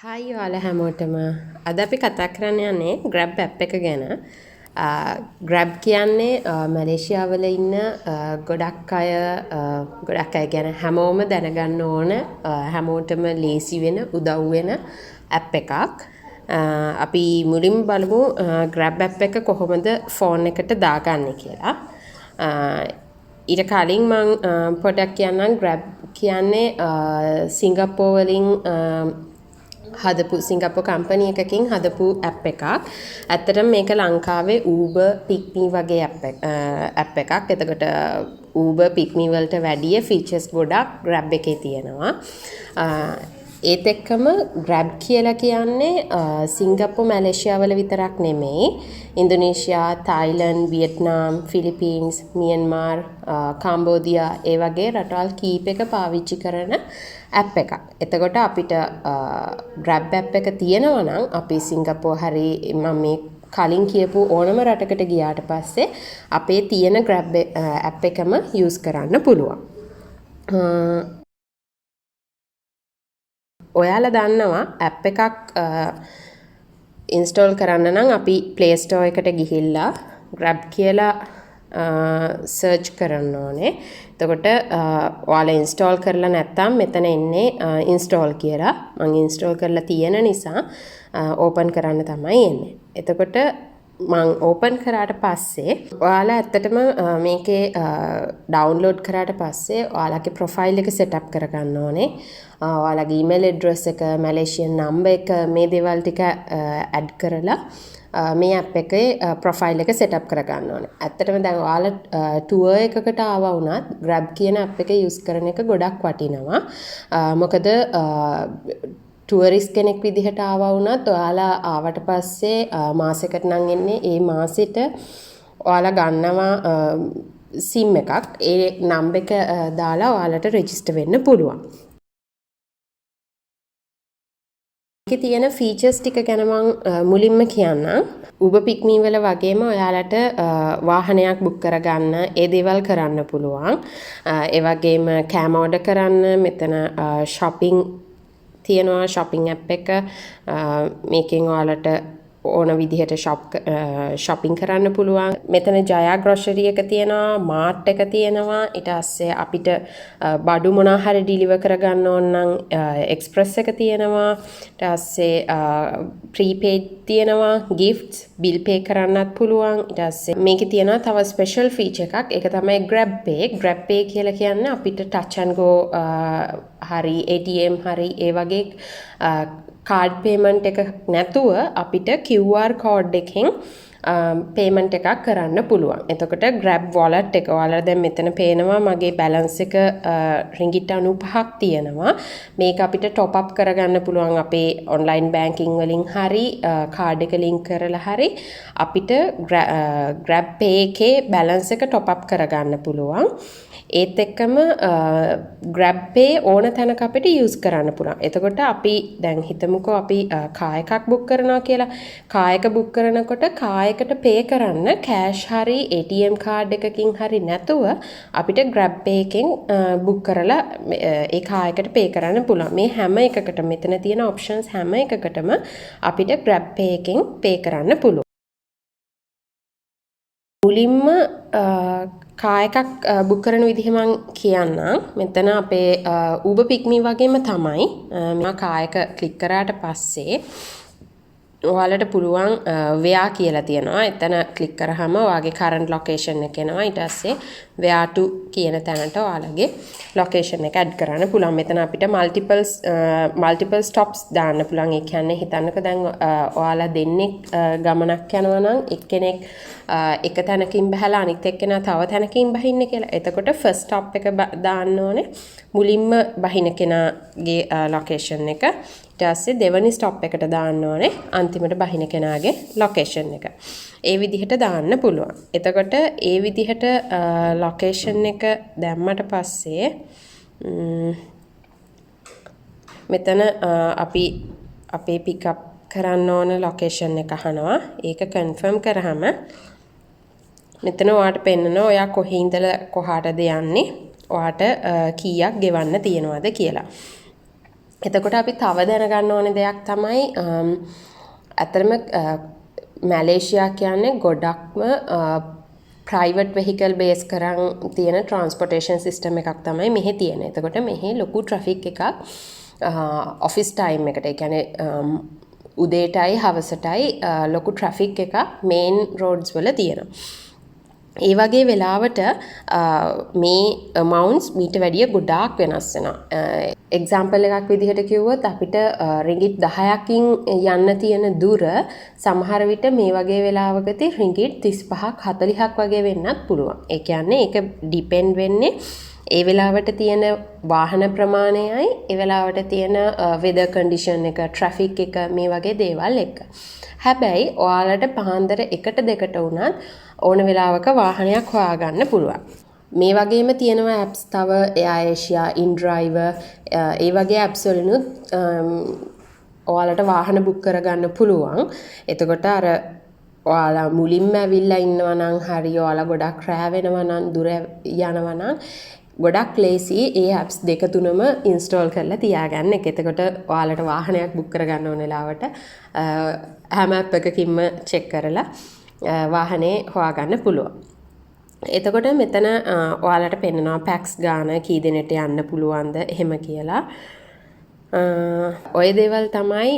Hi ඔයාලා හැමෝටම අද අපි කතා කරන්න යන්නේ Grab app එක ගැන. Grab කියන්නේ මැලේසියාවල ඉන්න ගොඩක් අය ගැන හැමෝම දැනගන්න ඕන හැමෝටම ලේසි වෙන උදව් වෙන app එකක්. අපි මුලින්ම බලමු Grab app එක කොහොමද ෆෝන් එකට දාගන්නේ කියලා. ඊට කලින් මම පොඩක් කියන්නම් Grab කියන්නේ සිංගප්පූරු වලින් හදපු සිංගප්පූරු කම්පැනි එකකින් හදපු ඇප් එකක්. ඇත්තටම මේක ලංකාවේ Uber Pick Me වගේ ඇප් එකක්. එතකොට Uber Pick Me වලට වැඩිය ෆීචර්ස් ගොඩක් Grab එකේ තියෙනවා. ඒත් එක්කම Grab කියලා කියන්නේ සිංගප්පූරු මැලේසියාවල විතරක් නෙමෙයි. ඉන්දුනීසියා, තායිලන්ඩ්, වියට්නාම්, ෆිලිපීන්ස්, මියන්මාර්, කාම්බෝදියා ඒ වගේ රටවල් කීපයක පාවිච්චි කරන ඇප් එකක්. එතකොට අපිට Grab app එක තියෙනවා නම් අපි සිංගප්පූරු හරි මම මේ කලින් කියපු ඕනම රටකට ගියාට පස්සේ අපේ තියෙන Grab app එකම use කරන්න පුළුවන්. ඔයාලා දන්නවා app එකක් install කරන්න නම් අපි Play Store එකට ගිහිල්ලා Grab කියලා search කරන්න ඕනේ. එතකොට ඔයාලා install කරලා නැත්නම් මෙතන එන්නේ install කියලා. මම install කරලා තියෙන නිසා open කරන්න තමයි එන්නේ. එතකොට මම open කරාට පස්සේ ඔයාලා ඇත්තටම මේකේ download කරාට පස්සේ ඔයාලගේ profile එක set up කරගන්න ඕනේ. ඔයාලගේ email address එක, Malaysian number එක මේ දේවල් ටික add කරලා මේ app එකේ profile එක set up කරගන්න ඕනේ. ඇත්තටම දැන් ඔයාලා tour එකකට ආවා වුණත් Grab කියන app එක use කරන එක ගොඩක් වටිනවා. මොකද ටුවරිස්ට් කෙනෙක් විදිහට ආවා වුණත් ඔයාලා ආවට පස්සේ මාසෙකට නම් එන්නේ ඒ මාසෙට ඔයාලා ගන්නවා SIM එකක්. ඒ නම්බර් එක දාලා ඔයාලට රෙජිස්ටර් වෙන්න පුළුවන්. මේකේ තියෙන ෆීචර්ස් ටික ගැන මම මුලින්ම කියන්නම්. Uber Pick Me වල වගේම ඔයාලට වාහනයක් බුක් කරගන්න ඒ දේවල් කරන්න පුළුවන්. ඒ වගේම කෑම ඕඩර් කරන්න මෙතන shopping තියෙනවා shopping app එක. මේකෙන් ඔයාලට ඕන විදිහට shopping කරන්න පුළුවන්. මෙතන Jaya Grocery එක තියෙනවා, Mart එක තියෙනවා. ඊට පස්සේ අපිට බඩු මොනවා හරි deliver කරගන්න ඕන නම් express එක තියෙනවා. ඊට පස්සේ prepaid තියෙනවා, gifts, bill pay කරන්නත් පුළුවන්. ඊට පස්සේ මේකේ තියෙනවා තව special feature එකක්. ඒක තමයි Grab Pay. Grab Pay කියලා කියන්නේ අපිට touch and go හරි ATM හරි ඒ වගේ කාඩ් පේමන්ට් එක නැතුව අපිට QR කෝඩ් එකෙන් පේමන්ට් එකක් කරන්න පුළුවන්. එතකොට Grab wallet එක ඔයාලා දැන් මෙතන පේනවා මගේ බැලන්ස් එක රින්ගිට් 95ක් තියෙනවා. මේක අපිට top up කරගන්න පුළුවන් අපේ online banking වලින් හරි කාඩ් එක link කරලා හරි අපිට Grab Pay එකේ බැලන්ස් එක top up කරගන්න පුළුවන්. ඒත් එක්කම Grab Pay ඕන තැනක අපිට use කරන්න පුළුවන්. එතකොට අපි දැන් හිතමුකෝ අපි කාර් එකක් book කරනවා කියලා. කාර් එක book කරනකොට කාර් එකට pay කරන්න cash හරි ATM card එකකින් හරි නැතුව අපිට Grab Pay එකෙන් book කරලා ඒ කාර් එකට pay කරන්න පුළුවන්. මේ හැම එකකටම මෙතන තියෙන options හැම එකකටම අපිට Grab Pay එකෙන් pay කරන්න පුළුවන්. මුලින්ම කාර් එකක් බුක් කරන විදිහ මම කියන්නම්. මෙතන අපේ Uber Pick Me වගේම තමයි. මම කාර් එක ක්ලික් කරාට පස්සේ ඔයාලට පුළුවන් where කියලා තියෙනවා. එතන ක්ලික් කරාම ඔයාගේ current location එක එනවා. ඊට පස්සේ where to කියන තැනට ඔයාලගේ location එක add කරන්න පුළුවන්. මෙතන අපිට multiple stops දාන්න පුළුවන්. ඒ කියන්නේ හිතන්නකෝ දැන් ඔයාලා දෙන්නෙක් ගමනක් යනවා නම් එක්කෙනෙක් එක තැනකින් බහලා අනිත් එක්කෙනා තව තැනකින් බහින්න කියලා. එතකොට first stop එක දාන්න ඕනේ. මුලින්ම බහින කෙනාගේ location එක. ඊට පස්සේ දෙවෙනි stop එකට දාන්න ඕනේ. අන්තිමට බහින කෙනාගේ location එක. ඒ විදිහට දාන්න පුළුවන්. එතකොට ඒ විදිහට location එක දැම්මට පස්සේ මෙතන අපි අපේ pick up කරන්න ඕන location එක අහනවා. ඒක confirm කරාම මෙතන ඔයාට පෙන්නනවා ඔයා කොහේ ඉඳලා කොහාටද යන්නේ. ඔයාට කීයක් ගෙවන්න තියෙනවද කියලා. එතකොට අපි තව දැනගන්න ඕන දෙයක් තමයි ඇත්තටම මැලේසියා කියන්නේ ගොඩක්ම ප්‍රයිවට් වෙහිකල් බේස් කරන් තියෙන ට්‍රාන්ස්පෝර්ටේෂන් සිස්ටම් එකක් තමයි මෙහි තියෙන. එතකොට මෙහි ලොකු ට්‍රැෆික් එකක් ඔෆිස් ටයිම් එකට, ඒ කියන්නේ උදේටයි හවසටයි ලොකු ට්‍රැෆික් එකක් මේන් රෝඩ්ස් වල තියෙනවා. ඒ වගේ වෙලාවට මේ අමවුන්ට්ස් මීට වැඩිය ගොඩාක් වෙනස් වෙනවා. එක්සැම්පල් එකක් විදිහට කිව්වොත් අපිට රිංගිට් 10කින් යන්න තියෙන දුර සමහර විට මේ වගේ වෙලාවකදී රිංගිට් 35ක් 40ක් වගේ වෙන්නත් පුළුවන්. ඒ කියන්නේ ඒක ඩිපෙන්ඩ් වෙන්නේ ඒ වෙලාවට තියෙන වාහන ප්‍රමාණයයි ඒ වෙලාවට තියෙන වෙදර් කන්ඩිෂන් එක, ට්‍රැෆික් එක, මේ වගේ දේවල් එක්ක. හැබැයි ඔයාලට පාන්දර 1ට 2ට වුණත් ඕන වෙලාවක වාහනයක් හොයාගන්න පුළුවන්. මේ වගේම තියෙනවා ඇප්ස් තව AirAsia, InDriver, ඒ වගේ ඇප්ස් වලිනුත් ඔයාලට වාහන බුක් කරගන්න පුළුවන්. එතකොට අර ඔයාලා මුලින්ම ඇවිල්ලා ඉන්නවා නම් හරි, ඔයාලා ගොඩක් රෑ වෙනවා නම්, දුර යනවා නම් ගොඩක් ලේසි ඒ ඇප්ස් දෙක තුනම ඉන්ස්ටෝල් කරලා තියාගන්න එක. එතකොට ඔයාලට වාහනයක් බුක් කරගන්න ඕන වෙලාවට හැම ඇප් එකකින්ම චෙක් කරලා වාහනේ හොයාගන්න පුළුවන්. එතකොට මෙතන ඔයාලට පෙන්නනවා පැක්ස් ගාන කී දෙනෙට යන්න පුළුවන්ද එහෙම කියලා. ඔය දේවල් තමයි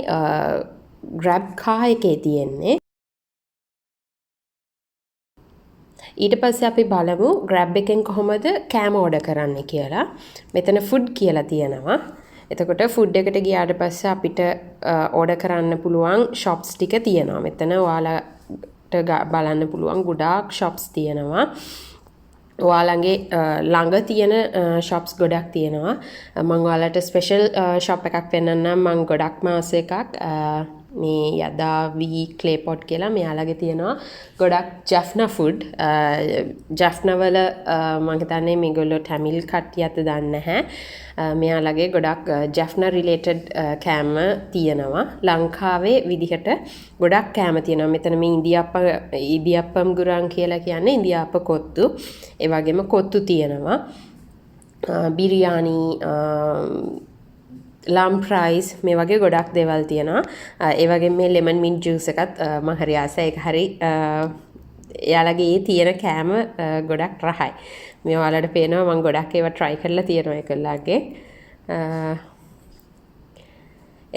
Grab car එකේ තියෙන්නේ. ඊට පස්සේ අපි බලමු Grab එකෙන් කොහොමද කෑම ඕඩර් කරන්න කියලා. මෙතන ෆුඩ් කියලා තියෙනවා. එතකොට ෆුඩ් එකට ගියාට පස්සේ අපිට ඕඩර් කරන්න පුළුවන් shops ටික තියෙනවා. මෙතන ඔයාලට බලන්න පුළුවන් ගොඩාක් shops තියෙනවා. ඔයාලගේ ළඟ තියෙන shops ගොඩක් තියෙනවා. මම ඔයාලට ස්පෙෂල් shop එකක් පෙන්නන්නම්. මම ගොඩක් මාස එකක් මේ Yadavi clay pot කියලා මෙයාලගේ තියෙනවා ගොඩක් ජැෆ්නා ෆුඩ්. ජැෆ්නා වල මම හිතන්නේ මේගොල්ලෝ ටැමිල් කට්ටියත් දන්නේ නැහැ. මෙයාලගේ ගොඩක් ජැෆ්නා රිලේටඩ් කෑම තියෙනවා. ලංකාවේ විදිහට ගොඩක් කෑම තියෙනවා. මෙතන මේ ඉදියප්පම් ගුරන් කියලා කියන්නේ ඉදියාප්ප කොත්තු. ඒ වගේම කොත්තු තියෙනවා. බිරියානි, ලම් ප්‍රයිස්, මේ වගේ ගොඩක් දේවල් තියෙනවා. ඒ වගේ මේ ලෙමන් මින්ට් ජූස් එකත් මම හරි ආසයි. ඒක හරි එයාලගේ තියෙන කෑම ගොඩක් රහයි. මේ ඔයාලට පේනවා මම ගොඩක් ඒවා try කරලා තියෙනවා ඒකලාගේ.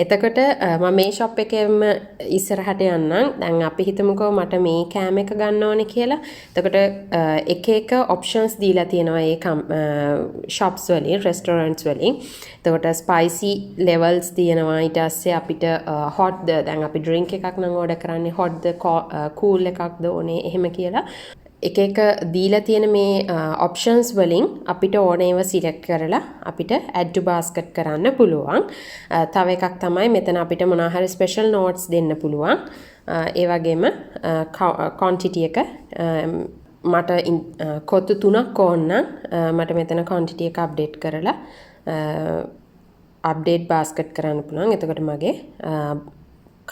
එතකොට මම මේ shop එකෙම ඉස්සරහට යන්නම්. දැන් අපි හිතමුකෝ මට මේ කෑම එක ගන්න ඕනේ කියලා. එතකොට එක එක options දීලා තියෙනවා ඒ shops වලින්, restaurants වලින්. එතකොට spicy levels තියෙනවා. ඊට පස්සේ අපිට hot දැන් අපි drink එකක් නම් order කරන්නේ hot cool එකක්ද ඕනේ එහෙම කියලා. එක එක දීලා තියෙන මේ options වලින් අපිට ඕන ඒවා select කරලා අපිට add to basket කරන්න පුළුවන්. තව එකක් තමයි මෙතන අපිට මොනවා හරි special notes දෙන්න පුළුවන්. ඒ වගේම quantity එක මට කොත්තු 3ක් ඕන නම් මට මෙතන quantity එක update කරලා update basket කරන්න පුළුවන්. එතකොට මගේ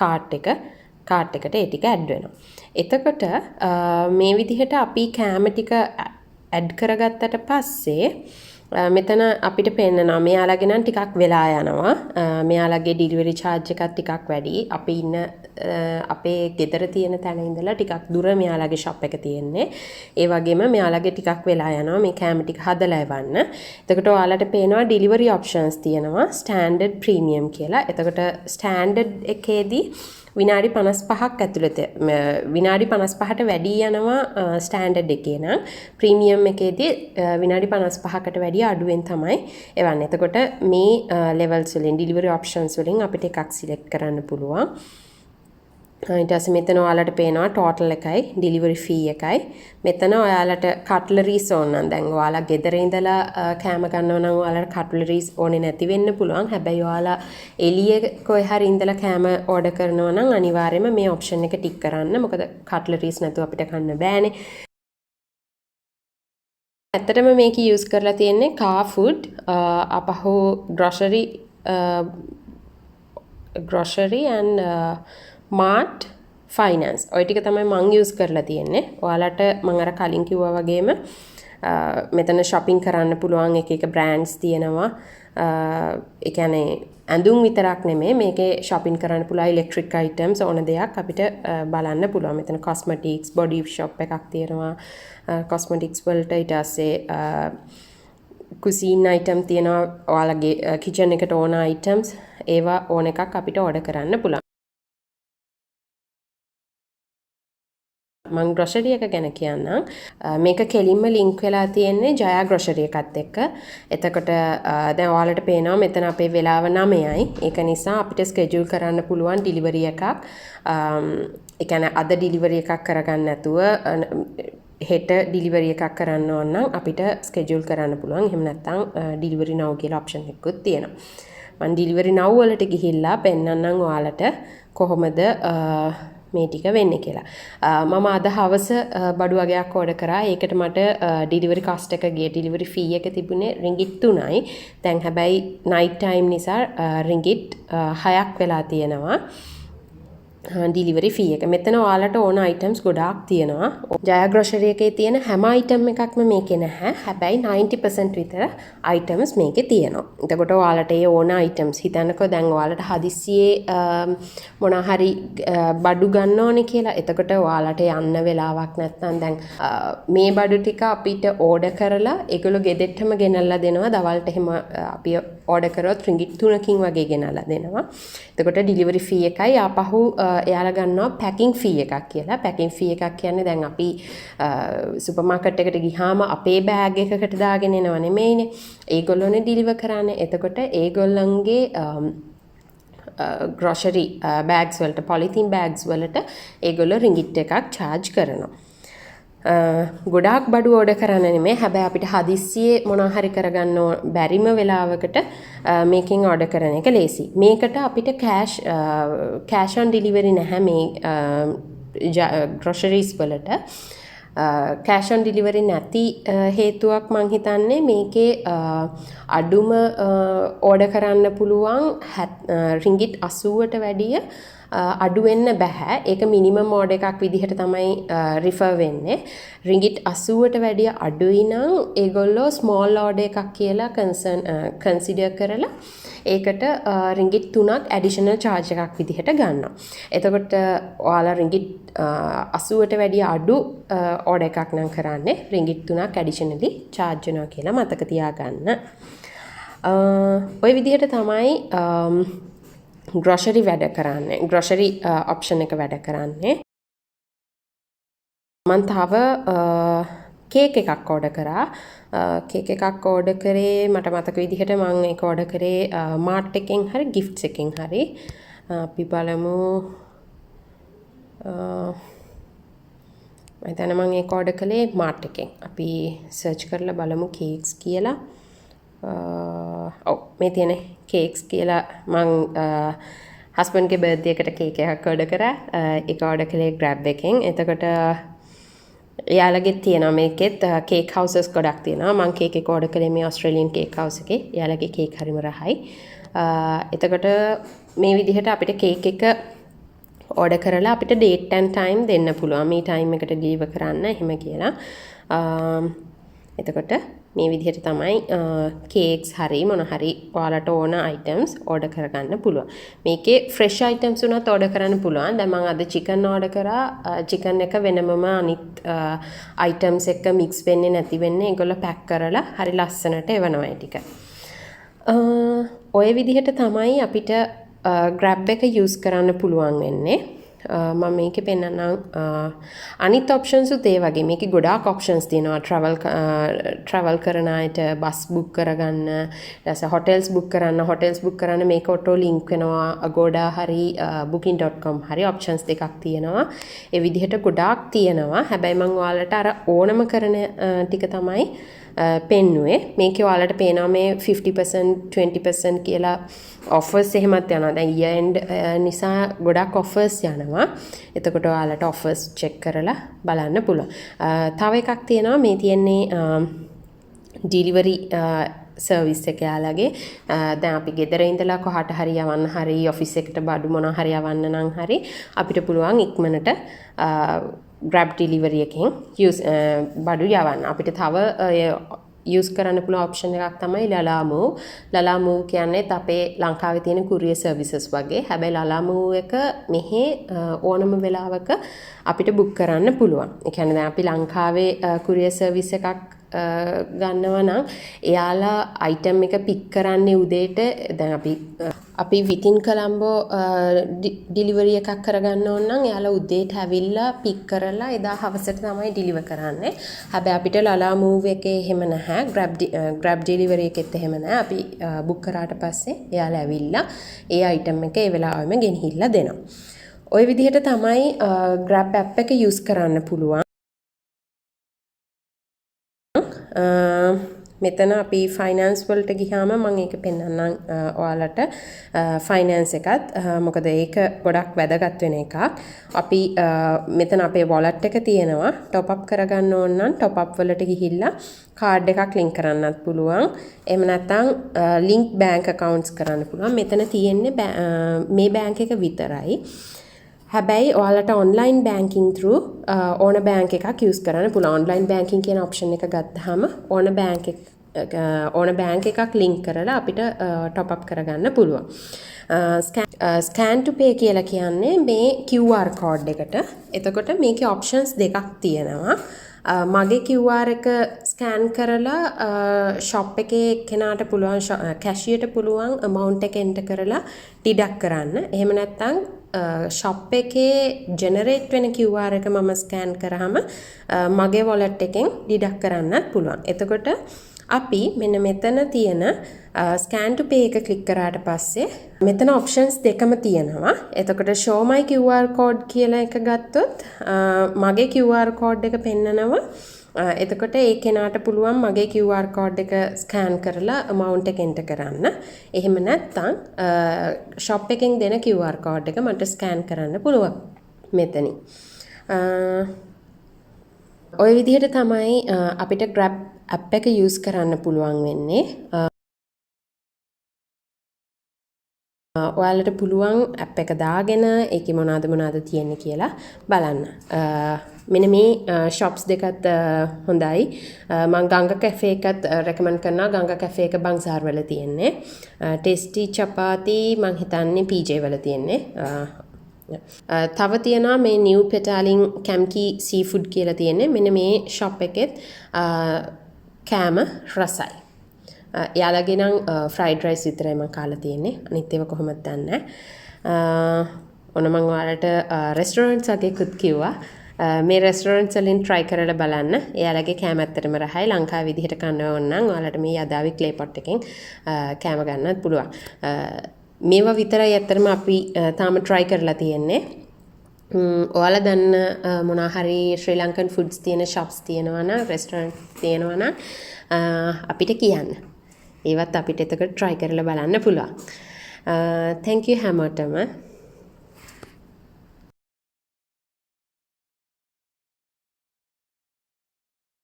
cart එකට ඒ ටික ඇඩ් වෙනවා. එතකොට මේ විදිහට අපි කෑම ටික ඇඩ් කරගත්තට පස්සේ මෙතන අපිට පෙන්නනවා මෙයාලගේ නම් ටිකක් වෙලා යනවා. මෙයාලගේ ඩිලිවරි charge එකත් ටිකක් වැඩි. අපි ඉන්න අපේ ගෙදර තියෙන තැන ඉඳලා ටිකක් දුර මෙයාලගේ shop එක තියෙන්නේ. ඒ වගේම මෙයාලගේ ටිකක් වෙලා යනවා මේ කෑම ටික හදලා එවන්න. එතකොට ඔයාලට පේනවා delivery options තියෙනවා standard premium කියලා. එතකොට standard එකේදී විනාඩි 55ක් ඇතුළත විනාඩි 55ට වැඩි යනවා ස්ටෑන්ඩඩ් එකේ නම්. ප්‍රීමියම් එකේදී විනාඩි 55කට වැඩි අඩුවෙන් තමයි එවන්නේ. එතකොට මේ levels වලින් delivery options වලින් අපිට එකක් select කරන්න පුළුවන්. ඊට පස්සේ මෙතන ඔයාලට පේනවා total එකයි delivery fee එකයි. මෙතන ඔයාලට cutleries ඕන නම් දැන් ඔයාලා ගෙදර ඉඳලා කෑම ගන්නවා නම් ඔයාලට cutleries ඕනේ නැති වෙන්න පුළුවන්. හැබැයි ඔයාලා එළියේ කොහේ හරි ඉඳලා කෑම order කරනවා නම් අනිවාර්යයෙන්ම මේ option එක ටික් කරන්න. මොකද cutleries නැතුව අපිට කන්න බෑනේ. ඇත්තටම මේක use කරලා තියෙන්නේ car food, අපහු grocery and Mart finance. ඔය ටික තමයි මම use කරලා තියෙන්නේ. ඔයාලට මම අර කලින් කිව්වා වගේම මෙතන shopping කරන්න පුළුවන් එක එක brands තියෙනවා. ඒ කියන්නේ ඇඳුම් විතරක් නෙමෙයි මේකේ shopping කරන්න පුළුවන් electric items ඕන දෙයක් අපිට බලන්න පුළුවන්. මෙතන cosmetics body shop එකක් තියෙනවා. cosmetics වලට ඊට පස්සේ cuisine item තියෙනවා. ඔයාලගේ kitchen එකට ඕන items ඒවා ඕන එකක් අපිට order කරන්න පුළුවන්. මං grocery එක ගැන කියන්නම්. මේක කෙලින්ම link වෙලා තියෙන්නේ Jaya Grocery එකත් එක්ක. එතකොට දැන් ඔයාලට පේනවා මෙතන අපේ වෙලාව 9යි. ඒක නිසා අපිට schedule කරන්න පුළුවන් delivery එකක්. ඒ කියන්නේ අද delivery එකක් කරගන්න නැතුව හෙට delivery එකක් කරන්න ඕන නම් අපිට schedule කරන්න පුළුවන්. එහෙම නැත්නම් delivery now කියලා option එකකුත් තියෙනවා. මම delivery now වලට ගිහිල්ලා පෙන්නන්නම් ඔයාලට කොහොමද මේ ටික වෙන්නේ කියලා. මම අද හවස බඩු වගේක් ඕඩර් කරා. ඒකට මට delivery cost එක ගියේ delivery fee එක තිබුණේ ringgit 3යි. දැන් හැබැයි night time නිසා ringgit 6ක් වෙලා තියෙනවා. delivery fee එක. මෙතන ඔයාලට ඕන items ගොඩාක් තියෙනවා. Jaya Grocery එකේ තියෙන හැම item එකක්ම මේකේ නැහැ. හැබැයි 90% විතර items මේකේ තියෙනවා. එතකොට ඔයාලට ඒ ඕන items හිතන්නකෝ දැන් ඔයාලට හදිස්සියේ මොනවා හරි බඩු ගන්න ඕනේ කියලා. එතකොට ඔයාලට යන්න වෙලාවක් නැත්නම් දැන් මේ බඩු ටික අපිට order කරලා ඒගොල්ලෝ ගෙදෙට්ටම ගෙනල්ලා දෙනවා. දවල්ට එහෙම අපි order කරොත් ringgit 3කින් වගේ ගෙනල්ලා දෙනවා. එතකොට delivery fee එකයි ආපහු එයාලා ගන්නවා packing fee එකක් කියලා. packing fee එකක් කියන්නේ දැන් අපි සුපර් මාකට් එකට ගියාම අපේ බෑග් එකකට දාගෙන එනව නෙමෙයිනේ. ඒගොල්ලෝනේ deliver කරන්නේ. එතකොට ඒගොල්ලන්ගේ grocery bags වලට polythene bags වලට ඒගොල්ලෝ ringgit එකක් charge කරනවා. ගොඩාක් බඩු ඕඩර් කරන්න නෙමෙයි. හැබැයි අපිට හදිස්සියේ මොනවා හරි කරගන්න බැරිම වෙලාවකට මේකෙන් ඕඩර් කරන එක ලේසි. මේකට අපිට cash on delivery නැහැ මේ groceries වලට. cash on delivery නැති හේතුවක් මං හිතන්නේ මේකේ අඩුම ඕඩර් කරන්න පුළුවන් ringgit 80ට වැඩිය අඩු වෙන්න බෑ. ඒක මිනිමම් ඕඩර් එකක් විදිහට තමයි රිෆර් වෙන්නේ. ringgit 80ට වැඩිය අඩුයි නම් ඒගොල්ලෝ small order එකක් කියලා consider කරලා ඒකට ringgit 3ක් additional charge එකක් විදිහට ගන්නවා. එතකොට ඔයාලා ringgit 80ට වැඩිය අඩු order එකක් නම් කරන්නේ ringgit 3ක් additionally charge වෙනවා කියලා මතක තියාගන්න. ඔය විදිහට තමයි grocery වැඩ කරන්නේ. grocery option එක වැඩ කරන්නේ. මම තව කේක් එකක් ඕඩර් කරා. කේක් එකක් ඕඩර් කරේ මට මතක විදිහට මම ඒක ඕඩර් කරේ Mart එකෙන් හරි gifts එකෙන් හරි. අපි බලමු මම හිතන්නේ මම ඒක ඕඩර් කළේ Mart එකෙන්. අපි search කරලා බලමු cakes කියලා. මේ තියෙන cakes කියලා මං හස්බන්ඩ්ගේ බර්ත්ඩේ එකට කේක් එකක් ඕඩර් කරා. ඒක ඕඩර් කළේ grab එකෙන්. එතකොට එයාලගේ තියෙනවා මේකෙත් කේක් හවුසස් ගොඩක් තියෙනවා. මං කේක් එක ඕඩර් කළේ මේ ඔස්ට්‍රේලියන් කේක් හවුස් එකේ. එයාලගේ කේක් හරිම රහයි. එතකොට මේ විදිහට අපිට කේක් එක ඕඩර් කරලා අපිට date and time දෙන්න පුළුවන්. මේ time එකට deliver කරන්න එහෙම කියලා. එතකොට මේ විදිහට තමයි කේක්ස් හරි මොන හරි ඔයාලට ඕන items order කරගන්න පුළුවන්. මේකේ fresh items උනත් order කරන්න පුළුවන්. දැන් මම අද chicken order කරා. chicken එක වෙනමම අනිත් items එක්ක mix වෙන්නේ නැති වෙන්නේ ඒගොල්ලෝ pack කරලා හරි ලස්සනට එවනවා ඒ ටික. ඔය විදිහට තමයි අපිට grab එක use කරන්න පුළුවන් වෙන්නේ. මම මේකේ පෙන්නනම් අනිත් options උත් ඒ වගේ මේකේ ගොඩාක් options තියෙනවා travel කරන අයට bus book කරගන්න ඊට hotels book කරන්න මේක auto link වෙනවා Agoda හරි booking.com හරි options දෙකක් තියෙනවා ඒ විදිහට ගොඩාක් තියෙනවා හැබැයි මම ඔයාලට අර ඕනම කරන ටික තමයි පෙන්නුවේ මේකේ ඔයාලට පේනවා මේ 50% 20% කියලා offers එහෙමත් යනවා දැන් year end නිසා ගොඩක් offers යනවා එතකොට ඔයාලට offers check කරලා බලන්න පුළුවන් තව එකක් තියෙනවා මේ තියෙන්නේ delivery service එක යාලගේ දැන් අපි ගෙදර ඉඳලා කොහාට හරි යවන්න හරි office එකට බඩු මොනවා හරි යවන්න නම් හරි අපිට පුළුවන් ඉක්මනට grab delivery එකෙන් බඩු යවන්න අපිට තව use කරන්න පුළුවන් option එකක් තමයි Limau. Limau කියන්නේ අපේ ලංකාවේ තියෙන courier services වගේ. හැබැයි Limau එක මෙහි ඕනම වෙලාවක අපිට book කරන්න පුළුවන්. ඒ කියන්නේ දැන් අපි ලංකාවේ courier service එකක් ගන්නවා නම් එයාලා item එක pick කරන්නේ උදේට දැන් අපි within Colombo delivery එකක් කරගන්න ඕන නම් එයාලා උදේට ඇවිල්ලා pick කරලා එදා හවසට තමයි deliver කරන්නේ. හැබැයි අපිට Limau එකේ එහෙම නැහැ. grab delivery එකෙත් එහෙම නැහැ. අපි book කරාට පස්සේ එයාලා ඇවිල්ලා ඒ item එක ඒ වෙලාවෙම ගෙනහිල්ලා දෙනවා. ওই විදිහට තමයි grab app එක use කරන්න පුළුවන්. මෙතන අපි ෆයිනෑන්ස් වලට ගියාම මම ඒක පෙන්නන්නම් ඔයාලට ෆයිනෑන්ස් එකත් මොකද ඒක ගොඩක් වැදගත් වෙන එකක්. අපි මෙතන අපේ wallet එක තියෙනවා. top up කරගන්න ඕන නම් top up වලට ගිහිල්ලා කාඩ් එකක් link කරන්නත් පුළුවන්. එහෙම නැත්නම් link bank accounts කරන්න පුළුවන්. මෙතන තියෙන්නේ මේ bank එක විතරයි. හැබැයි ඔයාලට online banking through ඕන bank එකක් use කරන්න පුළුවන්. online banking කියන option එක ගත්තාම ඕන bank එකක් link කරලා අපිට top up කරගන්න පුළුවන්. scan to pay කියලා කියන්නේ මේ QR code එකට. එතකොට මේකේ options දෙකක් තියෙනවා. මගේ QR එක ස්කෑන් කරලා shop එකේ කෙනාට පුළුවන් cashier ට පුළුවන් amount එක enter කරලා deduct කරන්න. එහෙම නැත්නම් shop එකේ generate වෙන QR එක මම ස්කෑන් කරාම මගේ wallet එකෙන් deduct කරන්නත් පුළුවන්. එතකොට අපි මෙන්න මෙතන තියෙන scan to pay එක click කරාට පස්සේ මෙතන options දෙකම තියෙනවා. එතකොට show my QR code කියලා එක ගත්තොත් මගේ QR code එක පෙන්නනවා. එතකොට ඒ කෙනාට පුළුවන් මගේ QR code එක scan කරලා amount එක enter කරන්න. එහෙම නැත්නම් shop එකෙන් දෙන QR code එක මට scan කරන්න පුළුවන් මෙතනින්. ඔය විදිහට තමයි අපිට Grab app එක use කරන්න පුළුවන් වෙන්නේ. ඔයාලට පුළුවන් app එක දාගෙන ඒකේ මොනවද තියෙන්නේ කියලා බලන්න. මෙන්න මේ shops දෙකත් හොඳයි. මම Ganga cafe එකත් recommend කරනවා. Ganga cafe එක බංසාර වල තියෙන්නේ. tasty chapati මං හිතන්නේ PJ වල තියෙන්නේ. තව තියෙනවා මේ new Petaling Camki seafood කියලා තියෙන්නේ. මෙන්න මේ shop එකෙත් කෑම රසයි. යාළගේ නම් fried rice විතරයි මම කාලා තියෙන්නේ. අනිත් ඒවා කොහොමද දන්නේ නැහැ. ඔන්න මම ඔයාලට restaurants වගේකුත් කිව්වා. මේ restaurants වලින් try කරලා බලන්න. එයාලගේ කෑම ඇත්තටම රහයි. ලංකාවේ විදිහට කන්න ඕන නම් ඔයාලට මේ Yadavi clay pot එකෙන් කෑම ගන්නත් පුළුවන්. මේවා විතරයි ඇත්තටම අපි තාම try කරලා තියෙන්නේ. ඔයාලා දන්න මොනවා හරි ශ්‍රී ලංකන් foods තියෙන shops තියෙනවා නම් restaurant තියෙනවා නම් අපිට කියන්න. ඒවත් අපිට එතකොට try කරලා බලන්න පුළුවන්. Thank you හැමෝටම.